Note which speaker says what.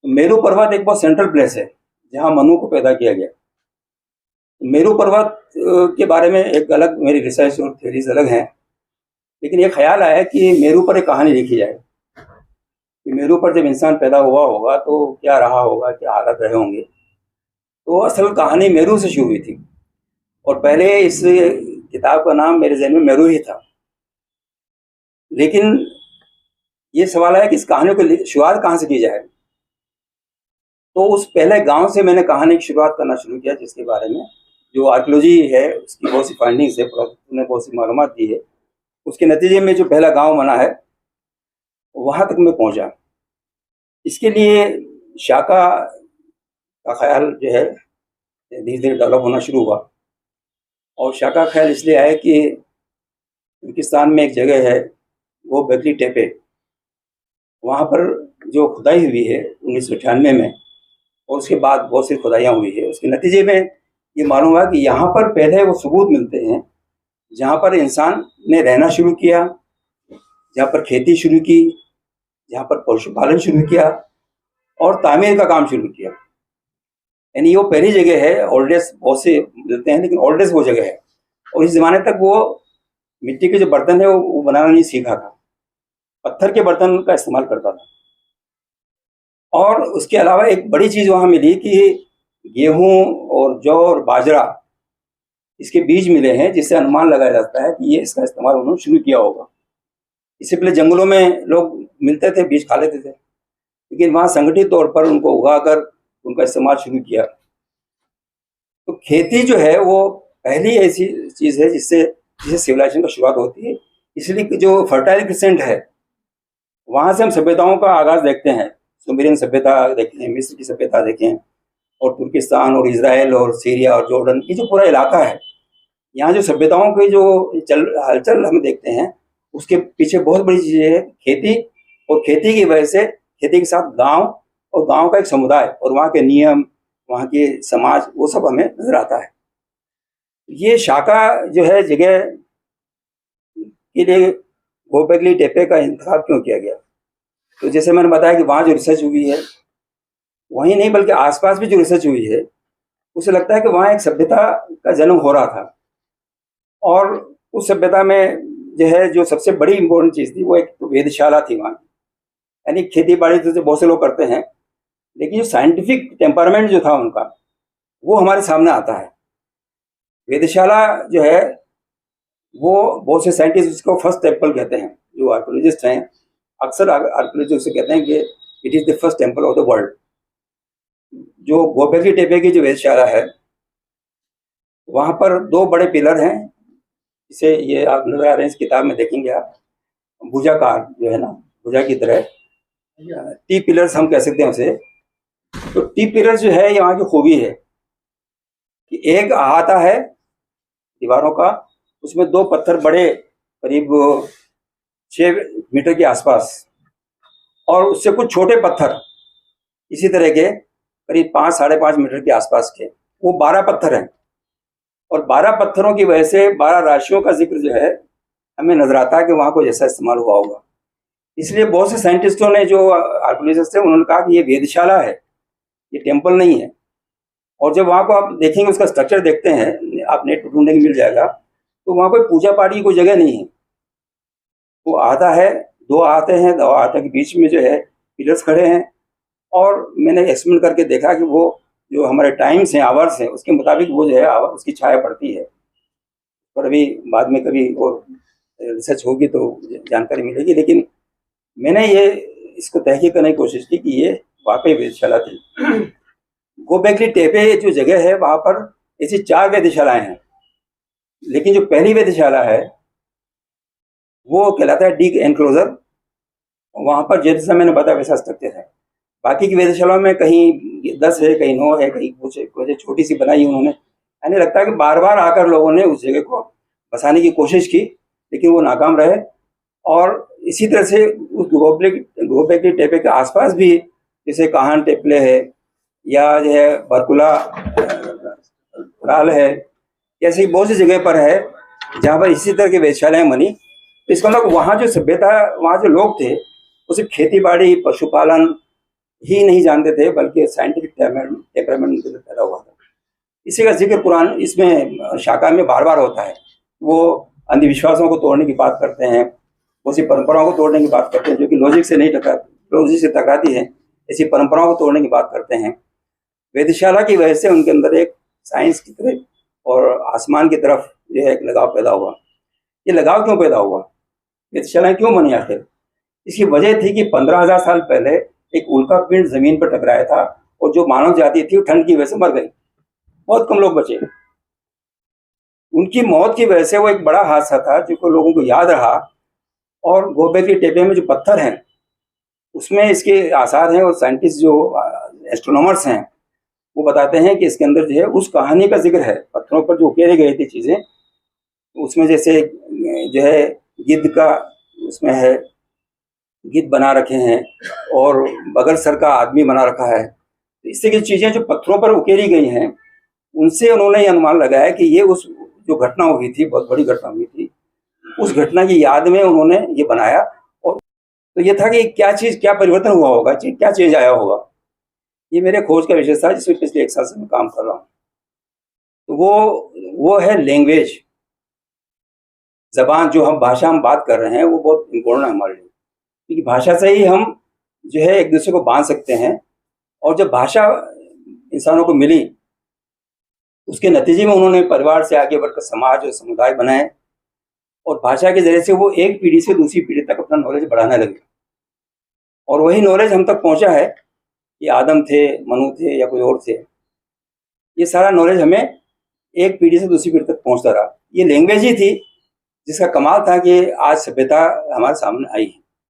Speaker 1: मेरू पर्वत एक बहुत सेंट्रल प्लेस है जहाँ मनु को पैदा किया गया। मेरू पर्वत के बारे में एक अलग मेरी रिसर्च और थ्योरीज अलग हैं, लेकिन ये ख्याल आया कि मेरू पर एक कहानी लिखी जाए कि मेरू पर जब इंसान पैदा हुआ होगा तो क्या रहा होगा, क्या हालात रहे होंगे। तो असल कहानी मेरू से शुरू हुई थी और पहले इस किताब का नाम मेरे जहन में मेरू ही था, लेकिन ये सवाल आया कि इस कहानी को शुरुआत कहाँ से की जाए। तो उस पहले गांव से मैंने कहानी की शुरुआत करना शुरू किया, जिसके बारे में जो आर्कियोलॉजी है उसकी बहुत सी फाइंडिंग्स है, ने बहुत सी मालूमात दी है। उसके नतीजे में जो पहला गांव बना है वहां तक मैं पहुंचा। इसके लिए शाका का ख्याल जो है धीरे धीरे डेवलप होना शुरू हुआ। और शाका का ख्याल इसलिए आया कि तुर्किस्तान में एक जगह है वो बेगली टेपे, वहाँ पर जो खुदाई हुई है 1998 में और उसके बाद बहुत सी खुदाइयाँ हुई है। उसके नतीजे में ये मालूम हुआ कि यहाँ पर पहले वो सबूत मिलते हैं जहाँ पर इंसान ने रहना शुरू किया, जहाँ पर खेती शुरू की, जहाँ पर पशुपालन शुरू किया और तामीर का काम शुरू किया। यानी वो पहली जगह है। ओल्डेस्ट बहुत से मिलते हैं, लेकिन ओल्डेस्ट वो जगह है। और इस ज़माने तक वो मिट्टी के जो बर्तन है वो बनाना नहीं सीखा था, पत्थर के बर्तन का इस्तेमाल करता था। और उसके अलावा एक बड़ी चीज़ वहाँ मिली कि गेहूँ और जौ और बाजरा इसके बीज मिले हैं, जिससे अनुमान लगाया जाता है कि ये इसका इस्तेमाल उन्होंने शुरू किया होगा। इससे पहले जंगलों में लोग मिलते थे, बीज खा लेते थे, लेकिन वहाँ संगठित तौर पर उनको उगाकर उनका इस्तेमाल शुरू किया। तो खेती जो है वो पहली ऐसी चीज़ है जिससे सिविलाइजेशन की शुरुआत होती है। इसलिए जो फर्टाइल क्रिसेंट है वहाँ से हम सभ्यताओं का आगाज़ देखते हैं। सुमेरियन सभ्यता देखें, मिस्र की सभ्यता देखें, और तुर्किस्तान और इजराइल और सीरिया और जॉर्डन, ये जो पूरा इलाका है, यहाँ जो सभ्यताओं के जो हलचल हम देखते हैं उसके पीछे बहुत बड़ी चीज़ है खेती। और खेती की वजह से खेती के साथ गांव और गांव का एक समुदाय और वहाँ के नियम, वहाँ के समाज, वो सब हमें नजर आता है। ये शाका जो है जगह के लिए गोबेगली टेपे का इंतखाब क्यों किया गया? तो जैसे मैंने बताया कि वहाँ जो रिसर्च हुई है, वहीं नहीं बल्कि आसपास भी जो रिसर्च हुई है, उसे लगता है कि वहाँ एक सभ्यता का जन्म हो रहा था। और उस सभ्यता में जो है जो सबसे बड़ी इम्पोर्टेंट चीज़ थी वो एक तो वेधशाला थी वहाँ। यानी खेती बाड़ी तो बहुत से लोग करते हैं, लेकिन जो साइंटिफिक टेम्परामेंट जो था उनका वो हमारे सामने आता है। वेधशाला जो है वो बहुत से साइंटिस्ट उसको फर्स्ट टेम्पल कहते हैं। जो आर्कियोलॉजिस्ट हैं अक्सर आर्कियोलॉजिस्ट से कहते हैं कि it is the first temple of the world. जो गोबेगली टेपे की जो वेधशाला है वहाँ पर दो बड़े पिलर हैं, इसे ये आप नजर आ रहे हैं, इस किताब में देखेंगे आप, भुजाकार जो है ना, भुजा की तरह टी पिलर्स हम कह सकते हैं उसे। तो टी पिलर्स जो है यहाँ की खूबी है कि एक अहाता है दीवारों का, उसमें दो पत्थर बड़े करीब 6 मीटर के आसपास और उससे कुछ छोटे पत्थर इसी तरह के करीब 5-5.5 मीटर के आसपास के, वो 12 पत्थर हैं। और 12 पत्थरों की वजह से 12 राशियों का जिक्र जो है हमें नजर आता है कि वहाँ को जैसा इस्तेमाल हुआ होगा। इसलिए बहुत से साइंटिस्टों ने जो आर्कियोलॉजिस्ट हैं उन्होंने कहा कि ये वेधशाला है, ये टेम्पल नहीं है। और जब वहाँ को आप देखेंगे, उसका स्ट्रक्चर देखते हैं, आप नेट पर ढूंढेंगे मिल जाएगा, तो वहाँ कोई पूजा पाठ की कोई जगह नहीं है। वो आता है, दो आते हैं, दो आते के बीच में जो है पिलर्स खड़े हैं। और मैंने एक्सपेरिमेंट करके देखा कि वो जो हमारे टाइम्स हैं, आवर्स हैं, उसके मुताबिक वो जो है उसकी छाया पड़ती है। और अभी बाद में कभी और रिसर्च होगी तो जानकारी मिलेगी, लेकिन मैंने ये इसको तहकीक करने की कोशिश की कि ये वाकई वेधशाला थी। गोबेगली टेपे जो जगह है वहाँ पर ऐसी 4 वेधशालाएं हैं, लेकिन जो पहली वेधशाला है वो कहलाता है डीक एनक्लोजर। वहाँ पर जैसा मैंने बताया वैसा स्ट्रक्चर है। बाकी की वेधशालाओं में कहीं 10 है, कहीं 9 है, कहीं कुछ छोटी सी बनाई उन्होंने। यानी लगता है कि बार बार आकर लोगों ने उस जगह को बसाने की कोशिश की, लेकिन वो नाकाम रहे। और इसी तरह से उस गोबेगली टेपे के आसपास भी जैसे काहन टेपले है या जो है बरकुला राल है, ऐसी बहुत सी जगह पर है जहाँ पर इसी तरह की वेधशालाएं बनी। तो इसका मतलब वहाँ जो सभ्यता, वहाँ जो लोग थे वो सिर्फ खेती बाड़ी, पशुपालन ही नहीं जानते थे, बल्कि साइंटिफिक टेम्परामेंट उनके अंदर पैदा हुआ था। इसी का जिक्र कुरान इसमें शाखा में बार बार होता है। वो अंधविश्वासों को तोड़ने की बात करते हैं, उसी परंपराओं को तोड़ने की बात करते हैं जो कि लॉजिक से नहीं टकराती, लॉजिक से टकराती है, ऐसी परंपराओं को तोड़ने की बात करते हैं। वेधशाला की वजह से उनके अंदर एक साइंस की तरफ और आसमान की तरफ जो है एक लगाव पैदा हुआ। ये लगाव क्यों पैदा हुआ, वेधशालाएं क्यों बनी आखिर? इसकी वजह थी कि 15,000 साल पहले एक उल्का पिंड जमीन पर टकराया था और जो मानव जाति थी वो ठंड की वजह से मर गई। बहुत कम लोग बचे। उनकी मौत की वजह से वो एक बड़ा हादसा था जो लोगों को याद रहा। और गोबेल्की टेपे में जो पत्थर हैं उसमें इसके आसार हैं, और साइंटिस्ट जो एस्ट्रोनॉमर्स हैं वो बताते हैं कि इसके अंदर जो है उस कहानी का जिक्र है। पत्थरों पर जो उकेरी गई थी चीजें, उसमें जैसे जो है गिद्ध का उसमें है, गिद्ध बना रखे हैं और बगल सर का आदमी बना रखा है। तो इससे की चीजें जो पत्थरों पर उकेरी गई हैं उनसे उन्होंने ये अनुमान लगाया कि ये उस जो घटना हुई थी, बहुत बड़ी घटना हुई थी, उस घटना की याद में उन्होंने ये बनाया। और तो ये था कि क्या परिवर्तन हुआ होगा, क्या चेंज आया होगा। ये मेरे खोज का विषय था जिसमें पिछले 1 साल से मैं काम कर रहा हूँ। तो वो है लैंग्वेज, जबान, जो भाषा हम बात कर रहे हैं वो बहुत इम्पोर्टेंट है हमारे लिए, क्योंकि भाषा से ही हम जो है एक दूसरे को बांध सकते हैं। और जब भाषा इंसानों को मिली उसके नतीजे में उन्होंने परिवार से आगे बढ़कर समाज और समुदाय बनाए, और भाषा के जरिए से वो एक पीढ़ी से दूसरी पीढ़ी तक अपना नॉलेज बढ़ाने लगे। और वही नॉलेज हम तक पहुंचा है कि आदम थे, मनु थे या कोई और थे, ये सारा नॉलेज हमें एक पीढ़ी से दूसरी पीढ़ी तक पहुंचता रहा। ये लैंग्वेज ही थी जिसका कमाल था कि आज सभ्यता हमारे सामने आई है।